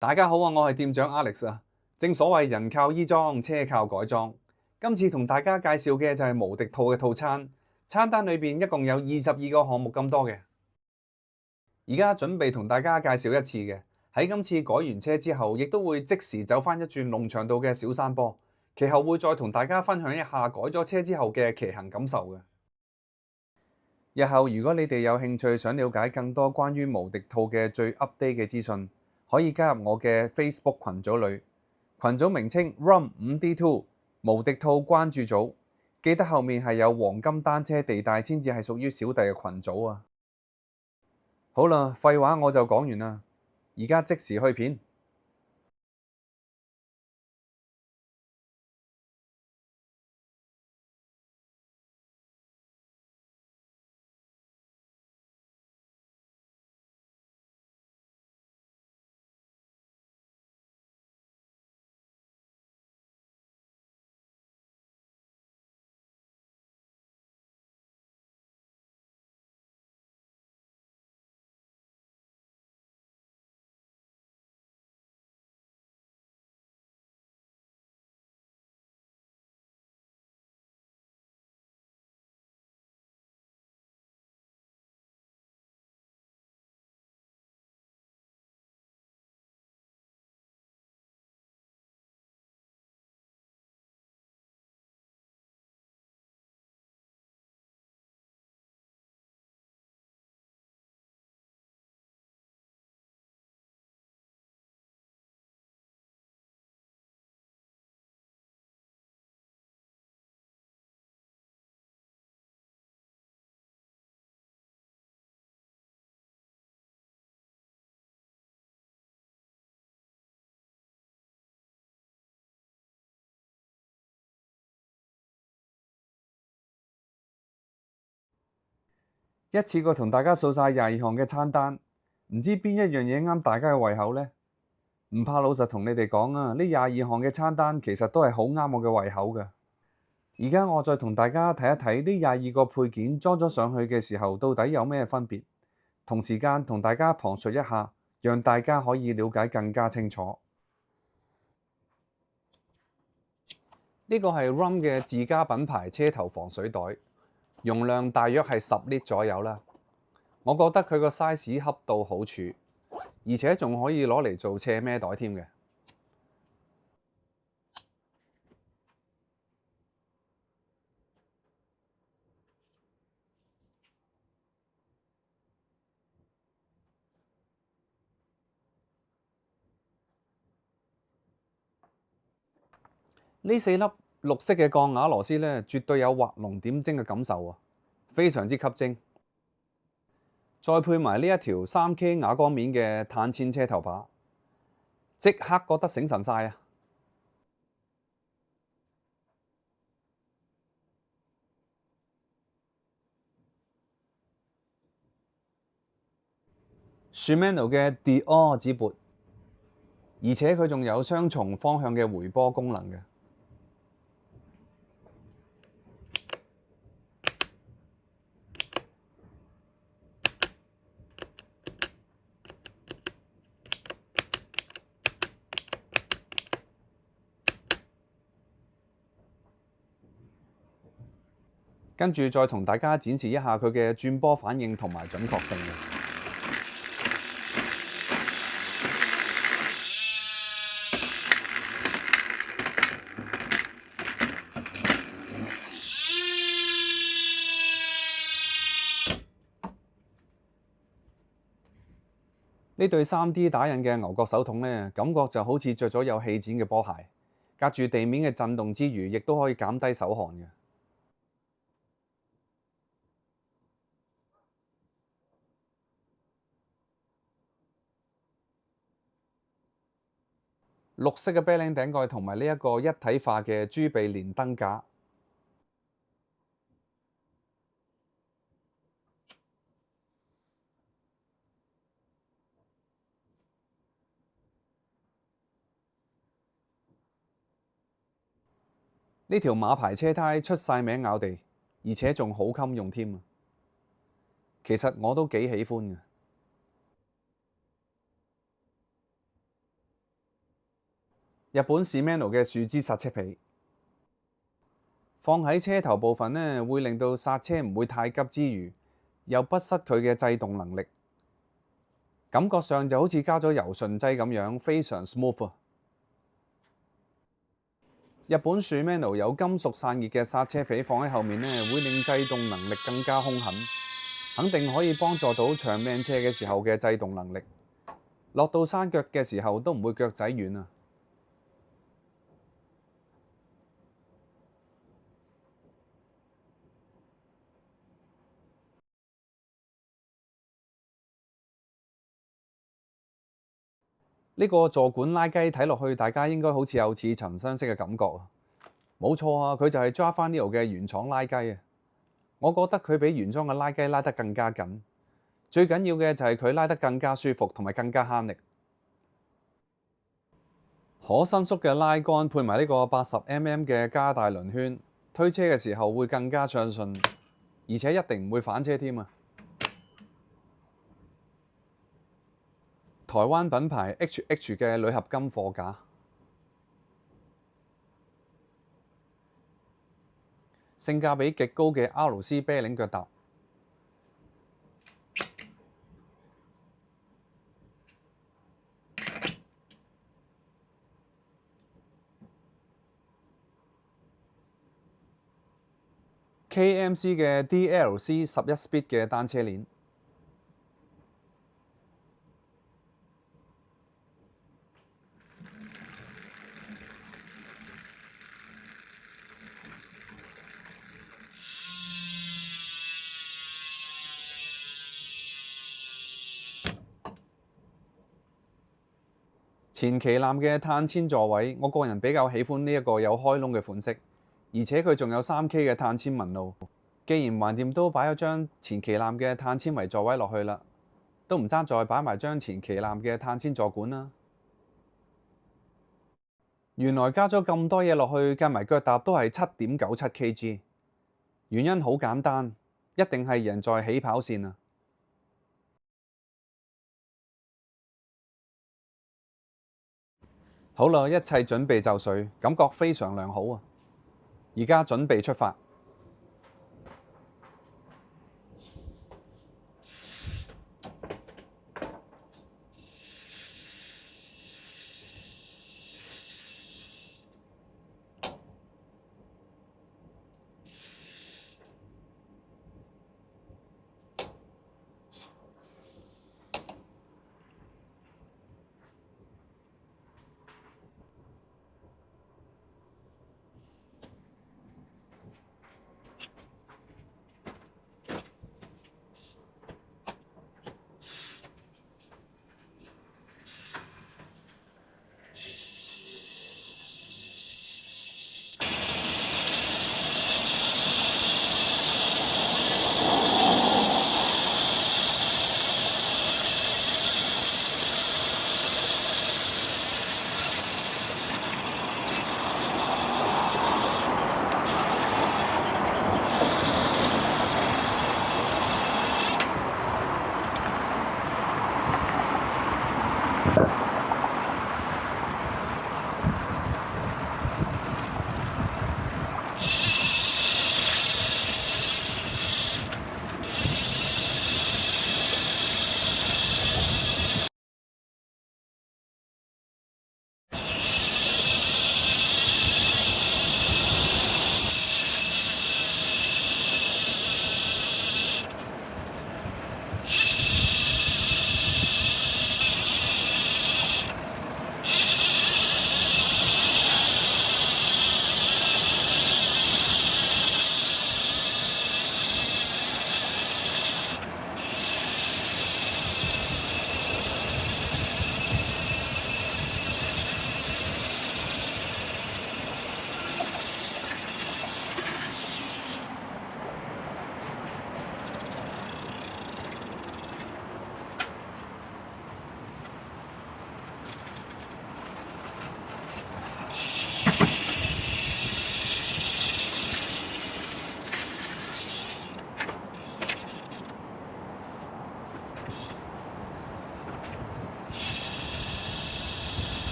大家好啊，我係店長 Alex 啊。正所謂人靠衣裝，車靠改裝。今次同大家介紹嘅就係無敵兔嘅套餐，餐單裏邊一共有22個項目咁多嘅。而家準備同大家介紹一次嘅，喺今次改完車之後，亦都會即時走翻一轉龍翔道嘅小山坡。其後會再同大家分享一下改咗車之後嘅騎行感受嘅。日後如果你哋有興趣想了解更多關於無敵兔嘅最 update 嘅資訊，可以加入我嘅 Facebook 群組裏，群組名稱 Rum5D2 無敵兔關注組，記得後面係有黃金單車地帶先至係屬於小弟嘅群組啊！好啦，廢話我就講完啦，而家即時去片。一次過同大家掃晒22項嘅餐單，唔知邊一樣嘢啱大家嘅胃口呢？唔怕老實同你哋講啊，呢22項嘅餐單其實都係好啱我嘅胃口㗎。而家我再同大家睇一睇呢22個配件裝咗上去嘅時候，到底有咩分別？同時間同大家旁述一下，讓大家可以了解更加清楚。呢個係 Rum 嘅自家品牌車頭防水袋，容量大約係10 lit 左右啦。我覺得佢個 size 恰到好處，而且仲可以攞嚟做斜孭袋添嘅。呢4粒綠色嘅鋼牙螺絲呢，絕對有畫龍點睛嘅感受啊，非常之吸睛。再配埋呢一條3K 啞光面嘅碳纖車頭把，即刻覺得醒神晒啊！Shimano 嘅 Dior 指撥，而且佢仲有雙重方向嘅回波功能嘅。跟住再同大家展示一下佢嘅轉波反應同埋準確性嘅。呢對 3D 打印嘅牛角手筒呢，感覺就好似着咗有氣墊嘅波鞋，隔住地面嘅震動之餘，亦都可以減低手汗嘅。綠色嘅啤領頂蓋同埋呢一個一體化嘅豬鼻連燈架。呢條馬牌車胎出晒名咬地，而且仲好襟用添啊！其實我都幾喜歡嘅。日本 Shimano 嘅樹脂剎車皮，放喺車頭部分呢，會令到剎車唔會太急之餘，又不失佢嘅制動能力，感覺上就好似加咗柔順劑咁樣，非常 smooth 啊。日本 Shimano 有金屬散熱嘅剎車皮放喺後面呢，會令制動能力更加兇狠，肯定可以幫助到長命車嘅時候嘅制動能力。落到山腳嘅時候都唔會腳仔軟啊！呢個座管拉機睇落去，大家應該好似有似曾相識嘅感覺啊！冇錯啊，佢就係 Japanese 嘅原廠拉機啊！我覺得佢比原裝嘅拉機拉得更加緊，最緊要嘅就係佢拉得更加舒服同埋更加慳力。可伸縮嘅拉桿配埋呢個80mm 嘅加大輪圈，推車嘅時候會更加暢順，而且一定唔會反車添啊！台灣品牌 HH 嘅鋁合金貨架，性價比極高嘅 RC 啤領腳踏，KMC 嘅 DLC 11 Speed 嘅單車鏈，前旗艦嘅碳纖座位，我個人比較喜歡呢一個有開窿嘅款式，而且佢仲有3K 嘅碳纖紋路。既然橫掂都擺咗張前旗艦嘅碳纖維座位落去啦，都唔爭再擺埋張前旗艦嘅碳纖座管啦。原來加咗咁多嘢落去，計埋腳踏都係7.97 kg。原因好簡單，一定係贏在起跑線啊！好啦，一切準備就緒，感覺非常良好啊！而家準備出發。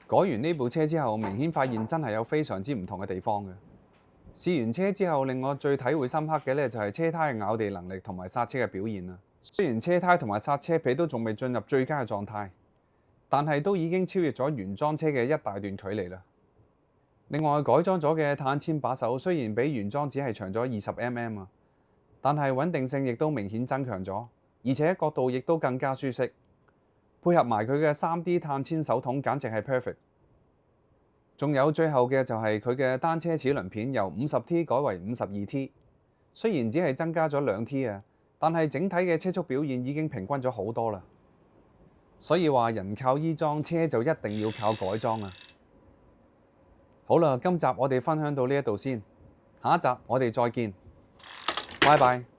改完呢部車之後，明顯發現真係有非常之唔同嘅地方嘅。試完車之後，令我最體會深刻嘅呢，就係車胎嘅咬地能力同埋剎車嘅表現啦。雖然車胎同埋剎車皮都仲未進入最佳嘅狀態，但係都已經超越咗原裝車嘅一大段距離啦。另外改裝咗嘅碳纖把手雖然比原裝只係長咗20mm啊，但係穩定性亦都明顯增強咗，而且角度亦都更加舒適。配合埋佢嘅3D 碳纖手筒，簡直係 perfect。仲有最後嘅就係佢嘅單車齒輪片由50T 改為52T，雖然只係增加咗2T啊，但係整體嘅車速表現已經平均咗好多啦。所以話人靠衣裝，車就一定要靠改裝啊！好啦，今集我哋分享到呢一度先，下一集我哋再見，拜拜。